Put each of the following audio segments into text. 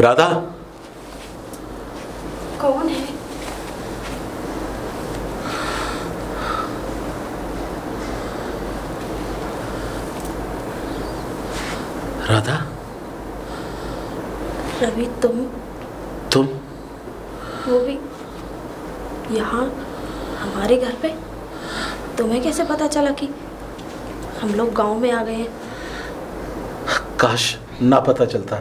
राधा। कौन है? राधा। रवि, तुम वो भी यहाँ हमारे घर पे? तुम्हें कैसे पता चला कि हम लोग गांव में आ गए हैं? काश ना पता चलता।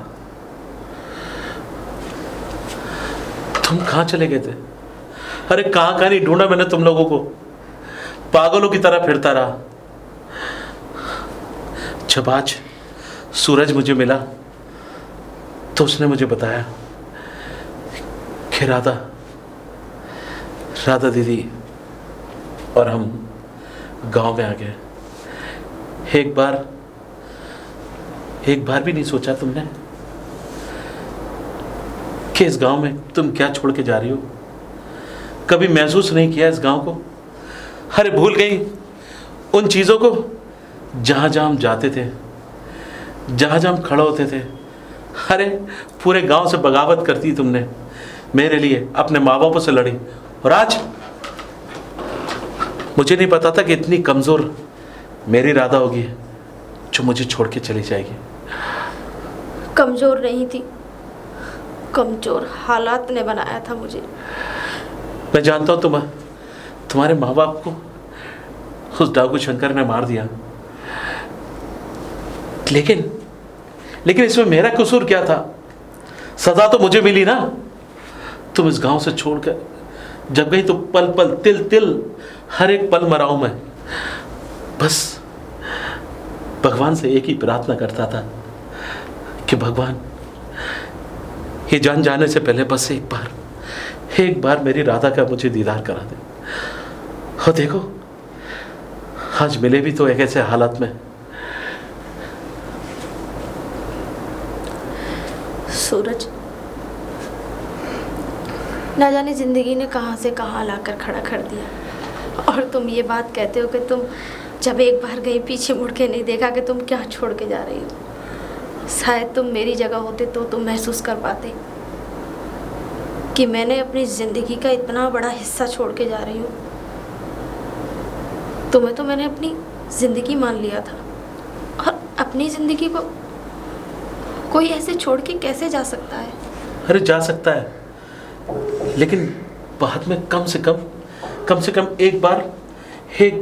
तुम कहाँ चले गए थे? अरे कहाँ कहाँ नहीं ढूंढा मैंने तुम लोगों को, पागलों की तरह फिरता रहा। जब आज सूरज मुझे मिला तो उसने मुझे बताया कि राधा दीदी और हम गांव में आ गए। एक बार भी नहीं सोचा तुमने कि इस गांव में तुम क्या छोड़ के जा रही हो? कभी महसूस नहीं किया इस गांव को? अरे भूल गई उन चीज़ों को जहाँ जहाँ हम जाते थे, जहाँ जहाँ हम खड़े होते थे। अरे पूरे गांव से बगावत करती तुमने मेरे लिए, अपने माँ बापों से लड़ी। और आज मुझे नहीं पता था कि इतनी कमज़ोर मेरी राधा होगी जो मुझे छोड़ के चली जाएगी। कमज़ोर नहीं थी, कमज़ोर हालात ने बनाया था मुझे। मैं जानता हूँ तुम्हारे माँ बाप को उस डाकू शंकर ने मार दिया, लेकिन इसमें मेरा कसूर क्या था? सजा तो मुझे मिली ना। तुम इस गांव से छोड़कर जब गई तो पल पल तिल तिल हर एक पल मरा हूं मैं। बस भगवान से एक ही प्रार्थना करता था कि भगवान ये जान जाने से पहले बस एक बार मेरी राधा का मुझे दीदार करा दे। और देखो आज मिले भी तो एक ऐसे हालत में। सूरज, ना जाने जिंदगी ने कहां से कहां लाकर खड़ा कर दिया, और तुम ये बात कहते हो कि तुम जब एक बार गई पीछे मुड़ के नहीं देखा कि तुम क्या छोड़ के जा रही हो। शायद तुम मेरी जगह होते तो तुम महसूस कर पाते कि मैंने अपनी जिंदगी का इतना बड़ा हिस्सा छोड़ के जा रही हूँ। तुम्हें तो मैंने अपनी जिंदगी मान लिया था, और अपनी जिंदगी को कोई ऐसे छोड़ के कैसे जा सकता है? अरे जा सकता है, लेकिन बाद में कम से कम एक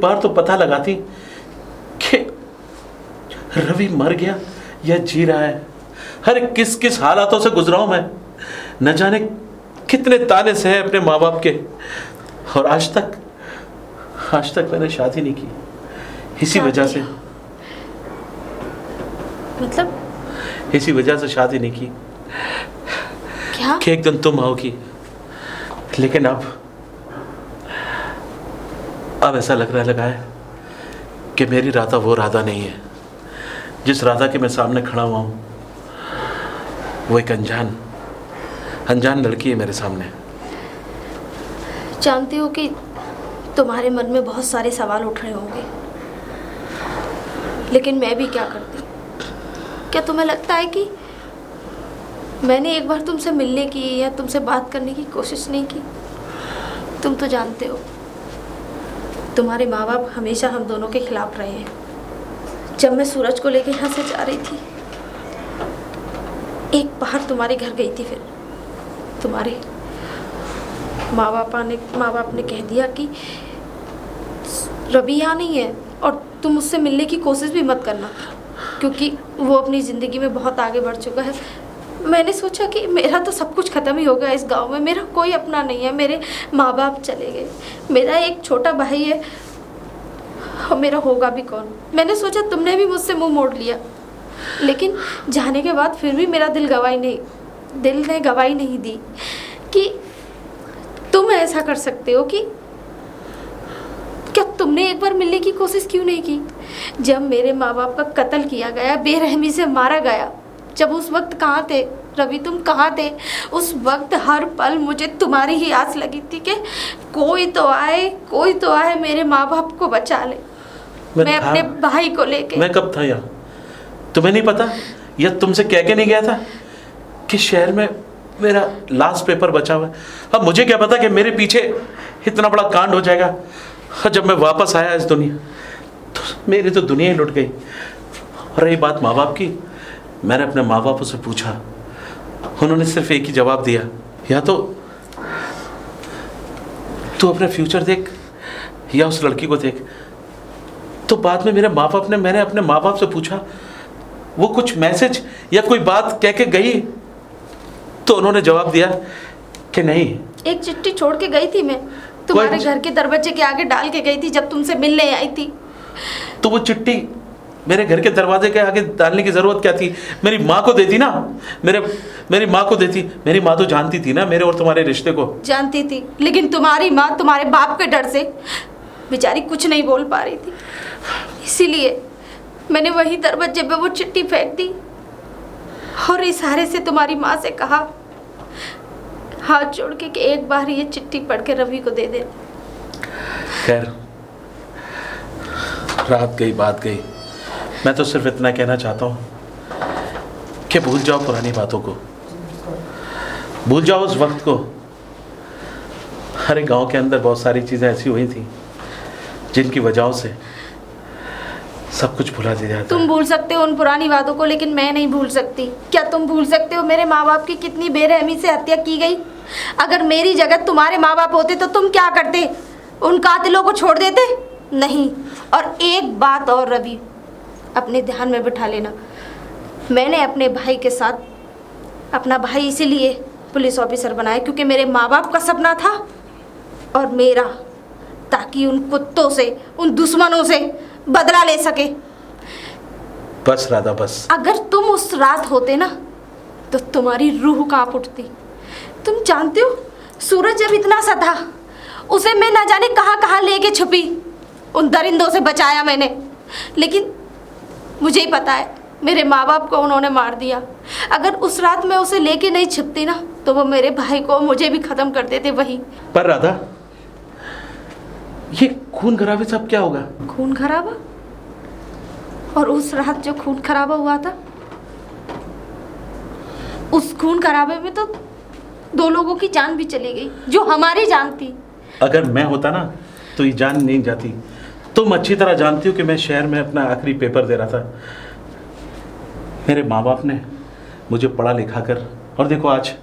बार तो पता लगाती कि रवि मर गया या जी रहा है। अरे किस किस हालातों से गुजरा हूं मैं, न जाने कितने ताने सहे अपने माँ बाप के। और आज तक मैंने शादी नहीं की, इसी वजह से। मतलब? इसी वजह से शादी नहीं की क्या? कि एक दिन तुम आओगी। लेकिन अब ऐसा लगने लगा है कि मेरी राधा वो राधा नहीं है जिस राधा के मैं सामने खड़ा हुआ हूँ। वो एक अनजान लड़की है मेरे सामने। जानती हो कि तुम्हारे मन में बहुत सारे सवाल उठ रहे होंगे, लेकिन मैं भी क्या करती? क्या तुम्हें लगता है कि मैंने एक बार तुमसे मिलने की या तुमसे बात करने की कोशिश नहीं की? तुम तो जानते हो तुम्हारे माँ बाप हमेशा हम दोनों के खिलाफ रहे हैं। जब मैं सूरज को लेकर यहाँ से जा रही थी, एक बार तुम्हारे घर गई थी, फिर तुम्हारे माँ बाप ने कह दिया कि रवि यहाँ नहीं है और तुम उससे मिलने की कोशिश भी मत करना, क्योंकि वो अपनी ज़िंदगी में बहुत आगे बढ़ चुका है। मैंने सोचा कि मेरा तो सब कुछ ख़त्म ही हो गया इस गांव में, मेरा कोई अपना नहीं है, मेरे माँ बाप चले गए, मेरा एक छोटा भाई है, और मेरा होगा भी कौन। मैंने सोचा तुमने भी मुझसे मुंह मोड़ लिया, लेकिन जाने के बाद फिर भी मेरा दिल ने गवाही नहीं दी कि तुम ऐसा कर सकते हो। कि क्या तुमने एक बार मिलने की कोशिश क्यों नहीं की? जब मेरे माँ बाप का कत्ल किया गया, बेरहमी से मारा गया, जब उस वक्त कहाँ थे रवि? तुम कहाँ थे उस वक्त? हर पल मुझे तुम्हारी ही आस लगी थी कि कोई तो आए मेरे माँ बाप को बचा ले, मैं अपने भाई को लेके। मैं कब था यहाँ? तुम्हें नहीं पता? या तुमसे कह के नहीं गया था कि शहर में मेरा लास्ट पेपर बचा हुआ है। अब मुझे क्या पता कि मेरे पीछे इतना बड़ा कांड हो जाएगा। और जब मैं वापस आया इस दुनिया तो मेरी तो दुनिया ही लुट गई। और रही बात माँ बाप की, मैंने अपने माँ बापों से पूछा, उन्होंने सिर्फ एक ही जवाब दिया, या तो तू अपने फ्यूचर देख या उस लड़की को देख। तो बाद में मैंने अपने माँ बाप से पूछा, वो कुछ मैसेज या कोई बात कह के गई? तो उन्होंने जवाब दिया कि नहीं। एक चिट्ठी छोड़ के गई थी मैं, तुम्हारे घर के दरवाजे के आगे डाल के गई थी जब तुमसे मिलने आई थी। तो वो चिट्ठी मेरे घर के दरवाजे के आगे डालने की जरूरत क्या थी? मेरी माँ को देती ना, मेरी माँ को देती। मेरी माँ तो जानती थी ना मेरे और तुम्हारे रिश्ते को। जानती थी, लेकिन तुम्हारी माँ तुम्हारे बाप के डर से बेचारी कुछ नहीं बोल पा रही थी, इसीलिए मैंने वही दरवाजे पे वो चिट्ठी फेंक दी और इशारे से तुम्हारी माँ से कहा, हाथ जोड़ के कि एक बार ये चिट्ठी पढ़ के रवि को दे दे। खैर, रात गई बात गई। मैं तो सिर्फ इतना कहना चाहता हूँ कि भूल जाओ पुरानी बातों को, भूल जाओ उस वक्त को। हर एक गांव के अंदर बहुत सारी चीज़ें ऐसी हुई थी जिनकी वजहों से सब कुछ भुला दिया जाता है। तुम भूल सकते हो उन पुरानी बातों को, लेकिन मैं नहीं भूल सकती। क्या तुम भूल सकते हो मेरे माँ बाप की कितनी बेरहमी से हत्या की गई? अगर मेरी जगह तुम्हारे माँ बाप होते तो तुम क्या करते? उन कातिलों को छोड़ देते? नहीं। और एक बात और रवि, अपने ध्यान में बिठा लेना, मैंने अपने भाई के साथ अपना भाई इसीलिए पुलिस ऑफिसर बनाया क्योंकि मेरे माँ बाप का सपना था और मेरा, ताकि उन कुत्तों से, उन दुश्मनों से बदला ले सके। बस राधा बस। अगर तुम उस रात होते ना तो तुम्हारी रूह कांप उठती। तुम जानते हो सूरज जब इतना सा था उसे मैं ना जाने कहाँ कहाँ लेके छुपी, उन दरिंदों से बचाया मैंने, लेकिन मुझे ही पता है मेरे माँ बाप को उन्होंने मार दिया। अगर उस रात मैं उसे लेके नहीं छिपती ना तो वो मेरे भाई को, मुझे भी खत्म कर देते वहीं। पर राधा, ये खून खराबे सब क्या होगा? खून खराबा? और उस रात जो खून खराबा हुआ था, उस खून खराबे में तो 2 लोगों की जान भी चली गई जो हमारी जान थी। अगर मैं होता ना तो ये जान नहीं जाती। तुम अच्छी तरह जानती हो कि मैं शहर में अपना आखिरी पेपर दे रहा था। मेरे माँ बाप ने मुझे पढ़ा लिखा कर, और देखो आज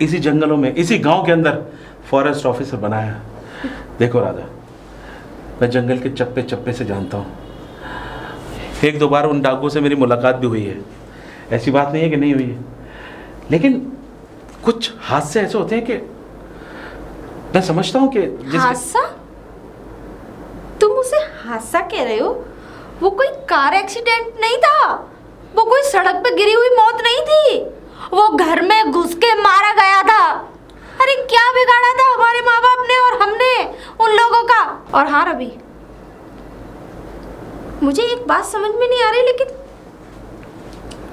इसी जंगलों में, इसी गांव के अंदर फॉरेस्ट ऑफिसर बनाया। देखो राधा, मैं जंगल के चप्पे चप्पे से जानता हूँ। 1-2 बार उन डाकुओं से मेरी मुलाकात भी हुई है, ऐसी बात नहीं है कि नहीं हुई है। लेकिन कुछ हादसे ऐसे होते हैं कि मैं समझता हूँ कि हादसा? तुम उसे हादसा कह रहे हो? वो कोई कार एक्सीडेंट नहीं था, वो कोई सड़क पे गिरी हुई मौत नहीं थी, वो घर में घुस के मारा गया था। अरे क्या बिगाड़ा था हमारे माँ बाप ने और हमने उन लोगों का? और हाँ रवि, मुझे एक बात समझ में नहीं आ रही, लेकिन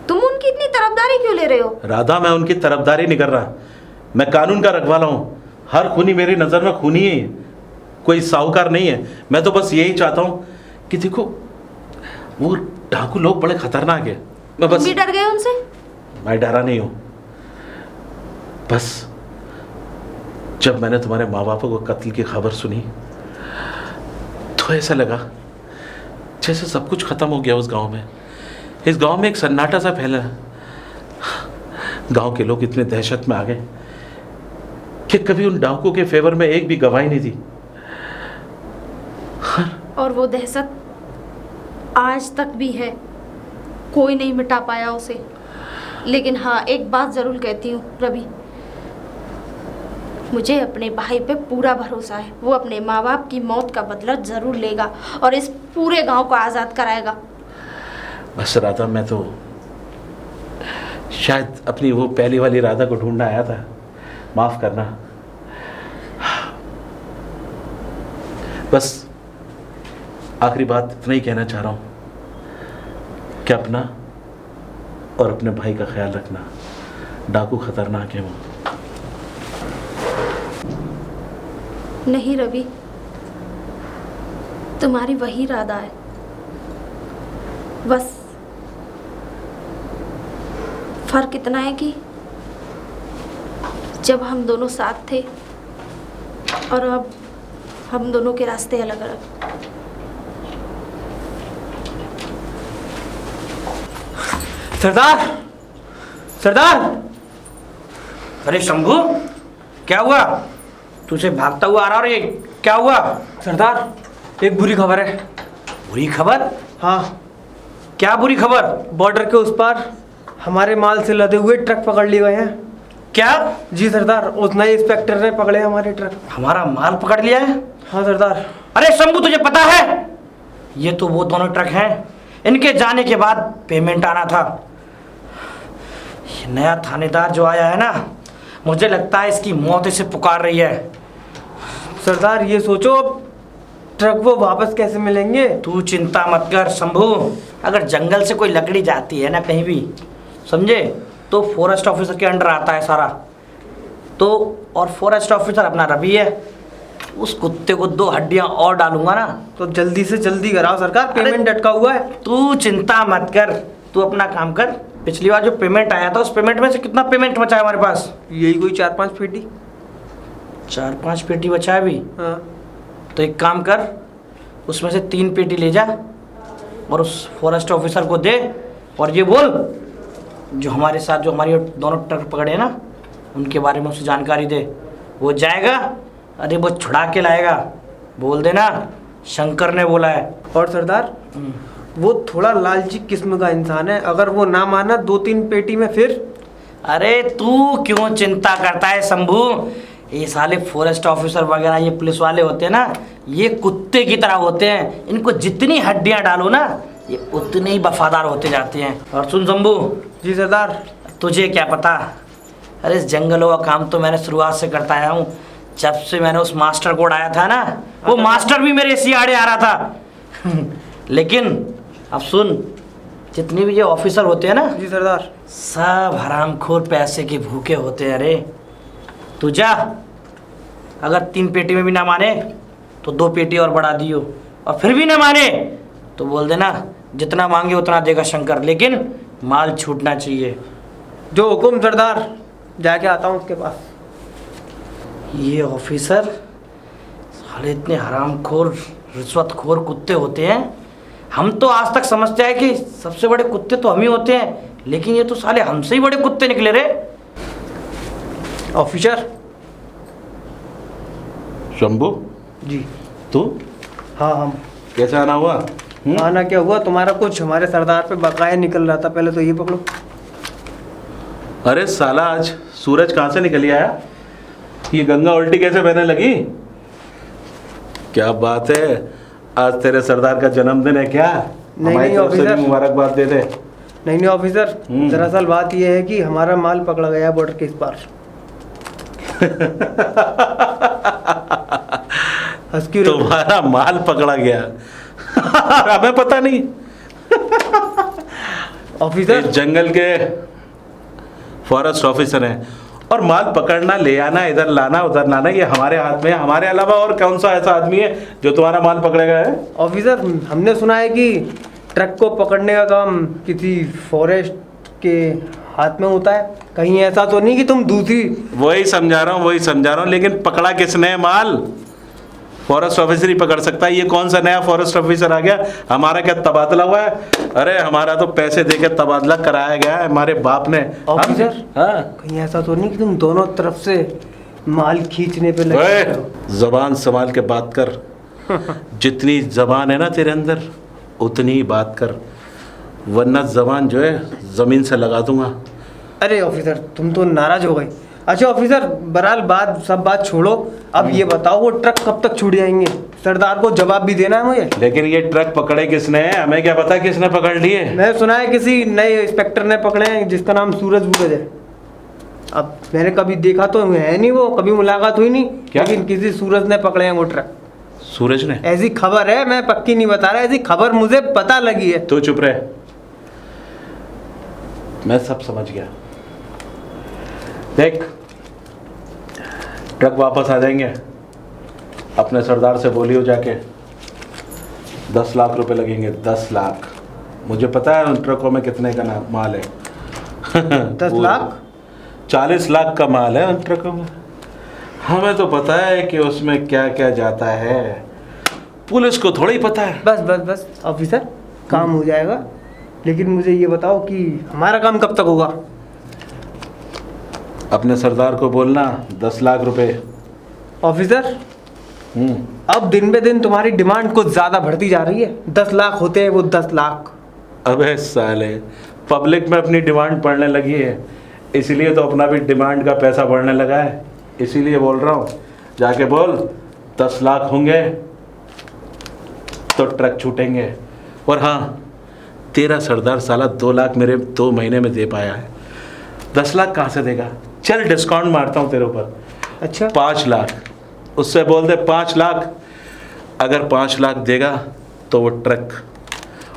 तुम उनकी इतनी तरफदारी क्यों ले रहे हो? राधा, मैं उनकी तरफदारी नहीं कर रहा, मैं कानून का रखवाला हूँ। हर खूनी मेरी नज़र में खूनी है, कोई साहूकार नहीं है। मैं तो बस यही चाहता हूँ कि देखो, वो डाकू लोग बड़े खतरनाक है। मैं बस, तुम भी डर गए उनसे? मैं डरा नहीं हूँ, बस जब मैंने तुम्हारे माँ बापों को कत्ल की खबर सुनी तो ऐसा लगा जैसे सब कुछ खत्म हो गया उस गांव में। इस गांव में एक सन्नाटा सा फैला। गांव के लोग इतने दहशत में आ गए कि कभी उन डाकुओं के फेवर में एक भी गवाही नहीं थी। और वो दहशत आज तक भी है, कोई नहीं मिटा पाया उसे। लेकिन हाँ, एक बात ज़रूर कहती हूँ रवि, मुझे अपने भाई पे पूरा भरोसा है। वो अपने माँ बाप की मौत का बदला ज़रूर लेगा और इस पूरे गांव को आज़ाद कराएगा। बस राधा, मैं तो शायद अपनी वो पहली वाली राधा को ढूंढना आया था, माफ़ करना। बस आखिरी बात इतना ही कहना चाह रहा हूँ कि अपना और अपने भाई का ख्याल रखना। डाकू खतरनाक है वो। नहीं रवि, तुम्हारी वही राधा है, बस फर्क इतना है कि जब हम दोनों साथ थे और अब हम दोनों के रास्ते अलग अलग। सरदार, सरदार! अरे शंभू, क्या हुआ? तुझे भागता हुआ आ रहा है, क्या हुआ? सरदार, एक बुरी खबर है। बुरी खबर? हाँ, क्या बुरी खबर? बॉर्डर के उस पार हमारे माल से लदे हुए ट्रक पकड़ लिए गए हैं। क्या? जी सरदार, उस नए इंस्पेक्टर ने पकड़े हमारे ट्रक। हमारा माल पकड़ लिया है? हाँ सरदार। अरे शंभू, तुझे पता है ये तो वो दोनों ट्रक हैं, इनके जाने के बाद पेमेंट आना था। ये नया थानेदार जो आया है ना, मुझे लगता है इसकी मौत इसे पुकार रही है। सरदार, ये सोचो अब ट्रक वो वापस कैसे मिलेंगे। तू चिंता मत कर शंभू, अगर जंगल से कोई लकड़ी जाती है ना कहीं भी, समझे, तो फॉरेस्ट ऑफिसर के अंडर आता है सारा। तो और फॉरेस्ट ऑफिसर अपना रवि है, उस कुत्ते को 2 हड्डियां और डालूंगा ना। तो जल्दी से जल्दी कराओ सरकार, पेमेंट अटका हुआ है। तू चिंता मत कर, तू अपना काम कर। पिछली बार जो पेमेंट आया था, उस पेमेंट में से कितना पेमेंट बचा है हमारे पास? यही कोई 4-5 पेटी। 4-5 पेटी बचा है अभी। हाँ। तो एक काम कर, उसमें से 3 पेटी ले जा और उस फॉरेस्ट ऑफिसर को दे, और ये बोल जो हमारे साथ जो हमारी दोनों ट्रक पकड़े हैं ना, उनके बारे में उसे जानकारी दे। वो जाएगा, अरे वो छुड़ा के लाएगा। बोल देना शंकर ने बोला है। और सरदार, वो थोड़ा लालची किस्म का इंसान है, अगर वो ना माना 2-3 पेटी में फिर। अरे तू क्यों चिंता करता है शंभू? ये साले फॉरेस्ट ऑफिसर वगैरह, ये पुलिस वाले होते हैं ना, ये कुत्ते की तरह होते हैं। इनको जितनी हड्डियां डालो ना, ये उतने ही वफादार होते जाते हैं। और सुन शंभू। जी सरदार। तुझे क्या पता, अरे इस जंगलों का काम तो मैंने शुरुआत से करता आया हूँ। जब से मैंने उस मास्टर को उड़ाया था ना, वो मास्टर भी मेरे इसी आड़े आ रहा था। लेकिन अब सुन, जितने भी ये ऑफिसर होते हैं ना, जी सरदार, सब हरामखोर पैसे के भूखे होते हैं। अरे तू जा, अगर 3 पेटी में भी ना माने तो 2 पेटी और बढ़ा दियो, और फिर भी ना माने तो बोल देना जितना मांगे उतना देगा शंकर, लेकिन माल छूटना चाहिए। जो हुकुम सरदार। जाके आता हूँ उसके पास। ये ऑफिसर साले इतने हरामखोर रिश्वतखोर कुत्ते होते हैं। हम तो आज तक समझते हैं कि सबसे बड़े कुत्ते तो हम ही होते हैं, लेकिन ये तो साले हमसे ही बड़े कुत्ते निकले रे। ऑफिसर। शंभू, जी। तू हाँ, हम। कैसे आना हुआ? आना क्या हुआ, तुम्हारा कुछ हमारे सरदार पे बकाया निकल रहा था, पहले तो ये पकड़ो। अरे साला, आज सूरज कहाँ से निकल आया? ये गंगा उल्टी कैसे बहने लगी? क्या बात है, आज तेरे सरदार का जन्मदिन है क्या? नहीं ऑफिसर, मुबारकबाद दे दे। नहीं ऑफिसर, दरअसल बात यह है कि हमारा माल पकड़ा गया है बॉर्डर के इस पार। तुम्हारा माल पकड़ा गया? हमें पता नहीं। ऑफिसर, जंगल के फॉरेस्ट ऑफिसर हैं, और माल पकड़ना, ले आना, इधर लाना उधर लाना, ये हमारे हाथ में है। हमारे अलावा और कौन सा ऐसा आदमी है जो तुम्हारा माल पकड़ेगा? है ऑफिसर, हमने सुना है कि ट्रक को पकड़ने का काम किसी फॉरेस्ट के हाथ में होता है। कहीं ऐसा तो नहीं कि तुम दूसरी? वही समझा रहा हूँ, लेकिन पकड़ा किसने माल? फॉरेस्ट ऑफिसर ही पकड़ सकता है। ये कौन सा नया फॉरेस्ट ऑफिसर आ गया? हमारा क्या तबादला हुआ है? अरे हमारा तो पैसे देके तबादला कराया गया है हमारे बाप ने। ऑफिसर, हाँ, कहीं ऐसा तो नहीं कि तुम दोनों तरफ से माल खींचने पे लगे हो? जबान संभाल के बात कर। जितनी जबान है ना तेरे अंदर, उतनी ही बात कर, वरना जबान जो है जमीन से लगा दूंगा। अरे ऑफिसर, तुम तो नाराज हो गए। अच्छा ऑफिसर, बहरहाल सब बात छोड़ो, अब ये बताओ वो ट्रक कब तक छूट जाएंगे? सरदार को जवाब भी देना है मुझे। लेकिन ये ट्रक पकड़े किसने हैं? हमें क्या पता किसने पकड़ लिए? मैं सुना है किसी नए इंस्पेक्टर ने पकड़े हैं, जिसका नाम सूरज है। अब मैंने कभी देखा तो है नहीं, वो कभी मुलाकात हुई नहीं। क्या? लेकिन किसी सूरज ने पकड़े हैं वो ट्रक। सूरज ने? ऐसी खबर है, मैं पक्की नहीं बता रहा, ऐसी खबर मुझे पता लगी है। तो चुप रहे, मैं सब समझ गया। देख, ट्रक वापस आ जाएंगे, अपने सरदार से बोलियो जाके 10 लाख रुपए लगेंगे। 10 लाख। मुझे पता है उन ट्रकों में कितने का माल है। 10 लाख? 40 लाख का माल है उन ट्रकों में। हमें तो पता है कि उसमें क्या क्या जाता है, पुलिस को थोड़ा ही पता है। बस बस बस ऑफिसर, काम हो जाएगा, लेकिन मुझे ये बताओ कि हमारा काम कब तक होगा? अपने सरदार को बोलना 10 लाख रुपए। ऑफिसर, अब दिन बे दिन तुम्हारी डिमांड कुछ ज़्यादा बढ़ती जा रही है। 10 लाख होते हैं वो 10 लाख। अबे साले, पब्लिक में अपनी डिमांड बढ़ने लगी है, इसीलिए तो अपना भी डिमांड का पैसा बढ़ने लगा है। इसीलिए बोल रहा हूँ, जाके बोल 10 लाख होंगे तो ट्रक छूटेंगे। और हाँ, तेरा सरदार साला 2 लाख मेरे 2 महीने में दे पाया है, 10 लाख कहाँ से देगा? चल डिस्काउंट मारता हूँ तेरे ऊपर, अच्छा 5 लाख। उससे बोल दे 5 लाख। अगर 5 लाख देगा तो वो ट्रक,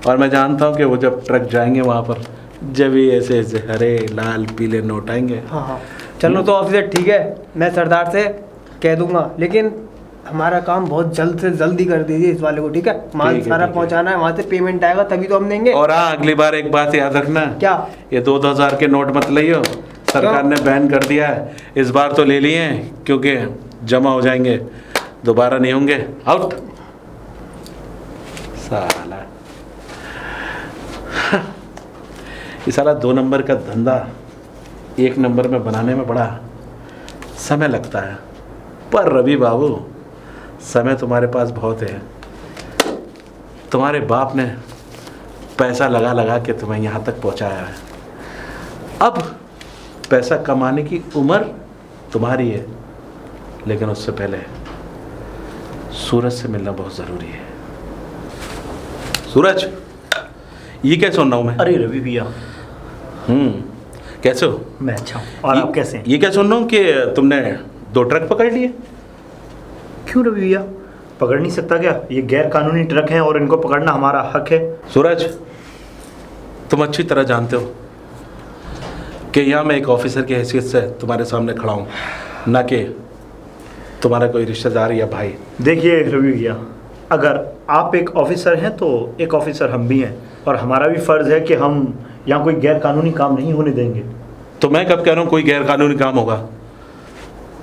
और मैं जानता हूँ कि वो जब ट्रक जाएंगे वहाँ पर जब ही ऐसे ऐसे हरे लाल पीले नोट आएंगे। हाँ हाँ, चलो तो ऑफिसर ठीक है, मैं सरदार से कह दूंगा, लेकिन हमारा काम बहुत जल्द से जल्दी कर दीजिए इस वाले को, ठीक है? माल ठीक है, सारा ठीक है। पहुंचाना है, वहाँ से पेमेंट आएगा तभी तो हम देंगे। और हाँ, अगली बार एक बात याद रखना, क्या? ये 2,000 के नोट मत लियो, सरकार ने बैन कर दिया है। इस बार तो ले लिए हैं क्योंकि जमा हो जाएंगे, दोबारा नहीं होंगे। आउट साला। ये साला 2 नंबर का धंधा 1 नंबर में बनाने में बड़ा समय लगता है, पर रवि बाबू समय तुम्हारे पास बहुत है। तुम्हारे बाप ने पैसा लगा लगा के तुम्हें यहाँ तक पहुँचाया है। अब पैसा कमाने की उम्र तुम्हारी है, लेकिन उससे पहले सूरज से मिलना बहुत ज़रूरी है। सूरज, ये क्या सुन रहा हूँ मैं? अरे रवि भैया, कैसे हो? मैं अच्छा हूँ, और आप कैसे हैं? ये क्या सुन रहा हूँ कि तुमने 2 ट्रक पकड़ लिए? क्यों रवि भैया, पकड़ नहीं सकता क्या? ये गैर कानूनी ट्रक हैं और इनको पकड़ना हमारा हक है। सूरज, तुम अच्छी तरह जानते हो कि यहाँ मैं एक ऑफिसर की हैसियत से तुम्हारे सामने खड़ा हूँ, ना कि तुम्हारा कोई रिश्तेदार या भाई। देखिए रवि भैया, अगर आप एक ऑफिसर हैं तो एक ऑफिसर हम भी हैं, और हमारा भी फ़र्ज़ है कि हम यहाँ कोई गैर कानूनी काम नहीं होने देंगे। तो मैं कब कह रहा हूँ कोई गैर कानूनी काम होगा?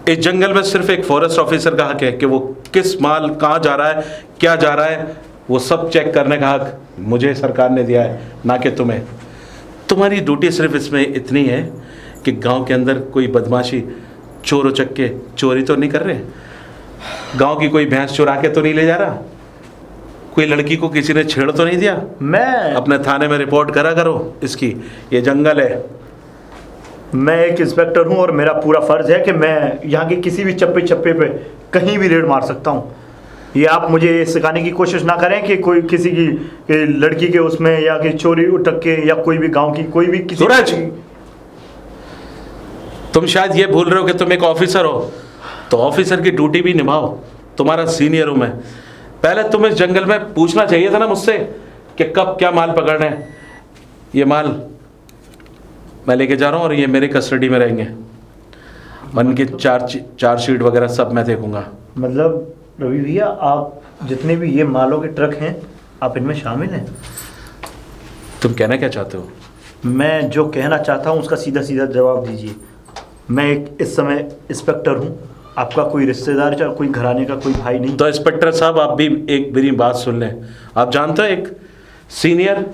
इस जंगल में सिर्फ एक फॉरेस्ट ऑफिसर का हक है कि वो किस माल कहाँ जा रहा है, क्या जा रहा है, वो सब चेक करने का हक मुझे सरकार ने दिया है, ना कि तुम्हें। तुम्हारी ड्यूटी सिर्फ इसमें इतनी है कि गांव के अंदर कोई बदमाशी, चोर उचक्के चोरी तो नहीं कर रहे, गांव की कोई भैंस चुरा के तो नहीं ले जा रहा, कोई लड़की को किसी ने छेड़ तो नहीं दिया। मैं अपने थाने में रिपोर्ट करा करो इसकी, ये जंगल है। मैं एक इंस्पेक्टर हूँ और मेरा पूरा फ़र्ज़ है कि मैं यहाँ के किसी भी चप्पे चप्पे पे कहीं भी रेड मार सकता हूँ। ये आप मुझे ये सिखाने की कोशिश ना करें कि कोई किसी की लड़की के उसमें, या कि चोरी उटक के, या कोई भी गांव की कोई भी किसी सूरज, तुम शायद ये भूल रहे हो कि तुम एक ऑफिसर हो, तो ऑफिसर की ड्यूटी भी निभाओ। तुम्हारा सीनियर हूँ मैं। पहले तुम इस जंगल में पूछना चाहिए था ना मुझसे कि कब क्या माल पकड़ना है। ये माल मैं लेके जा रहा हूँ और ये मेरे कस्टडी में रहेंगे, और इनकी चार्जशीट वगैरह सब मैं देखूंगा। मतलब रवि भैया, आप जितने भी ये मालों के ट्रक हैं, आप इनमें शामिल हैं? तुम कहना क्या चाहते हो? मैं जो कहना चाहता हूँ उसका सीधा सीधा जवाब दीजिए। मैं एक इस समय इंस्पेक्टर हूँ, आपका कोई रिश्तेदार या कोई घराने का कोई भाई नहीं। तो इंस्पेक्टर साहब, आप भी एक मेरी बात सुन लें। आप जानते हो एक सीनियर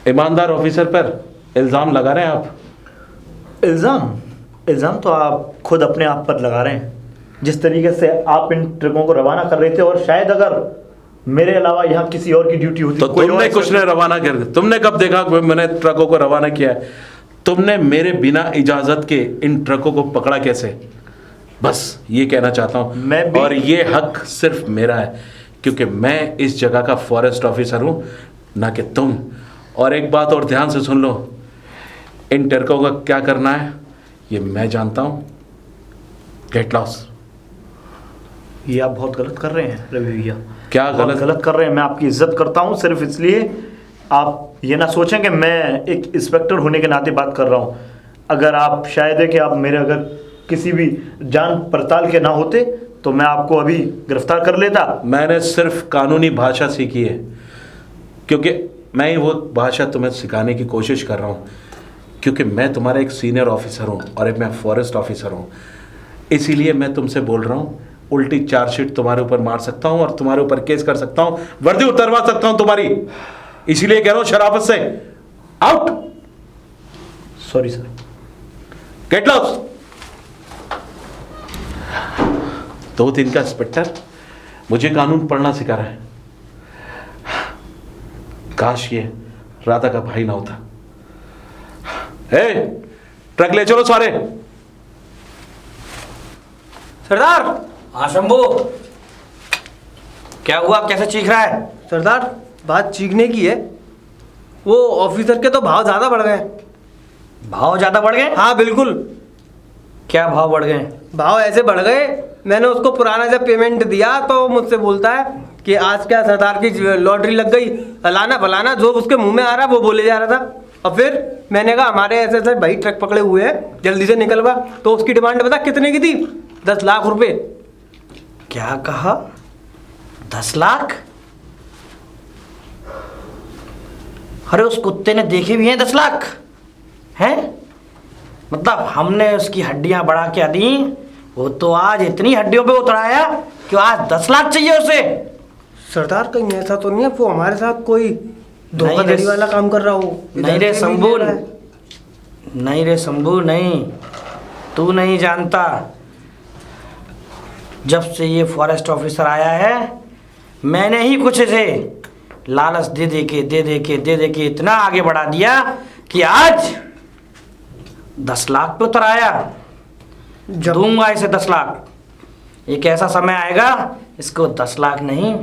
ईमानदार ऑफिसर पर इल्ज़ाम लगा रहे हैं आप। इल्ज़ाम तो आप खुद अपने आप पर लगा रहे हैं। जिस तरीके से आप इन ट्रकों को रवाना कर रहे थे, और शायद अगर मेरे अलावा यहाँ किसी और की ड्यूटी होती तो तुमने कुछ ने रवाना कर दिया? तुमने कब देखा कि मैंने ट्रकों को रवाना किया है? तुमने मेरे बिना इजाज़त के इन ट्रकों को पकड़ा कैसे? बस ये कहना चाहता हूँ। मैं भी, और ये हक सिर्फ मेरा है क्योंकि मैं इस जगह का फॉरेस्ट ऑफिसर हूँ, ना कि तुम। और एक बात और ध्यान से सुन लो, इन ट्रकों का क्या करना है ये मैं जानता हूँ। Get loss. ये आप बहुत गलत कर रहे हैं रवि भैया। क्या बहुत गलत कर रहे हैं। मैं आपकी इज्जत करता हूँ सिर्फ इसलिए। आप ये ना सोचें कि मैं एक इंस्पेक्टर होने के नाते बात कर रहा हूँ। अगर आप, शायद है कि आप मेरे अगर किसी भी जान पड़ताल के ना होते तो मैं आपको अभी गिरफ्तार कर लेता। मैंने सिर्फ कानूनी भाषा सीखी है, क्योंकि मैं ही वो भाषा तुम्हें सिखाने की कोशिश कर रहा हूँ क्योंकि मैं तुम्हारा एक सीनियर ऑफिसर हूँ और एक मैं फॉरेस्ट ऑफिसर हूँ, इसीलिए मैं तुमसे बोल रहा हूँ, उल्टी चार्जशीट तुम्हारे ऊपर मार सकता हूँ और तुम्हारे ऊपर केस कर सकता हूँ, वर्दी उतरवा सकता हूँ तुम्हारी। इसीलिए कह रहा हूँ शराफत से out. Sorry sir. Get lost. 2 दिन का इंस्पेक्टर मुझे कानून पढ़ना सिखा रहा है। काश ये राधा का भाई ना होता। ए, ट्रक ले चलो सारे। सरदार। हाँ शंभू, क्या हुआ, कैसे चीख रहा है? सरदार बात चीखने की है, वो ऑफिसर के तो भाव ज्यादा बढ़ गए। भाव ज्यादा बढ़ गए? हाँ बिल्कुल। क्या भाव बढ़ गए? भाव ऐसे बढ़ गए, मैंने उसको पुराना जब पेमेंट दिया तो मुझसे बोलता है कि आज क्या सरदार की लॉटरी लग गई, फलाना फलाना, जो उसके मुंह में आ रहा वो बोले जा रहा था। और फिर मैंने कहा हमारे ऐसे ऐसे भाई ट्रक पकड़े हुए हैं, जल्दी से निकलवा। तो उसकी डिमांड बता कितने की थी? 10 लाख रुपए। क्या कहा? 10 लाख? अरे उस कुत्ते ने देखे भी हैं 10 लाख हैं? मतलब हमने उसकी हड्डियां बढ़ा के दी, वो तो आज इतनी हड्डियों पे उतराया कि आज 10 लाख चाहिए उसे। सरदार कहीं ऐसा तो नहीं है वो हमारे साथ कोई धोखाधड़ी वाला काम कर रहा हो? नहीं रे शंभू, नहीं रे शंभू, नहीं, तू नहीं जानता। जब से ये फॉरेस्ट ऑफिसर आया है, मैंने ही कुछ से लालच दे दे के इतना आगे बढ़ा दिया कि आज 10 लाख पे उतर आया। दूंगा इसे 10 लाख। एक ऐसा समय आएगा, इसको 10 लाख नहीं,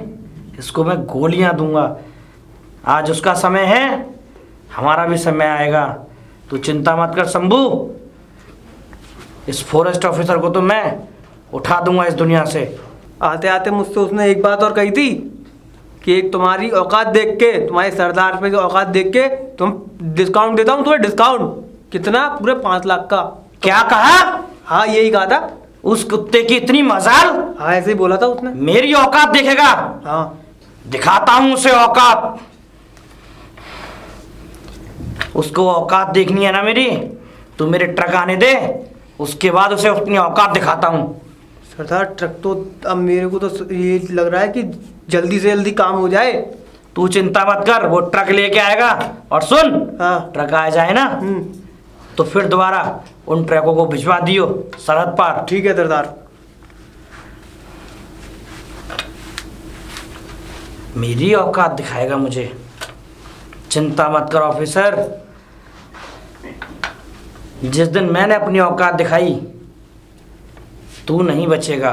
इसको मैं गोलियां दूंगा। आज उसका समय है, हमारा भी समय आएगा। तू चिंता मत कर शंभू, इस फॉरेस्ट ऑफिसर को तो मैं उठा दूंगा इस दुनिया से। आते आते मुझसे उसने एक बात और कही थी कि एक तुम्हारी औकात देख के, तुम्हारे सरदार पे की औकात देख के तुम डिस्काउंट देता हूँ तुम्हें। डिस्काउंट कितना? पूरे 5 लाख का। क्या कहा? हाँ यही कहा था। उस कुत्ते की इतनी मजाल? हाँ ऐसे ही बोला था उसने। मेरी औकात देखेगा? हाँ दिखाता हूं उसे औकात। उसको औकात देखनी है ना मेरी, तू मेरे ट्रक आने दे, उसके बाद उसे अपनी औकात दिखाता हूं। सरदार ट्रक तो अब मेरे को तो ये लग रहा है कि जल्दी से जल्दी काम हो जाए। तू चिंता मत कर, वो ट्रक लेके आएगा। और सुन, हाँ। ट्रक आ जाए ना तो फिर दोबारा उन ट्रकों को भिजवा दियो सरहद पार। ठीक है सरदार। मेरी औकात दिखाएगा मुझे, चिंता मत कर ऑफिसर। जिस दिन मैंने अपनी औकात दिखाई, तू नहीं बचेगा।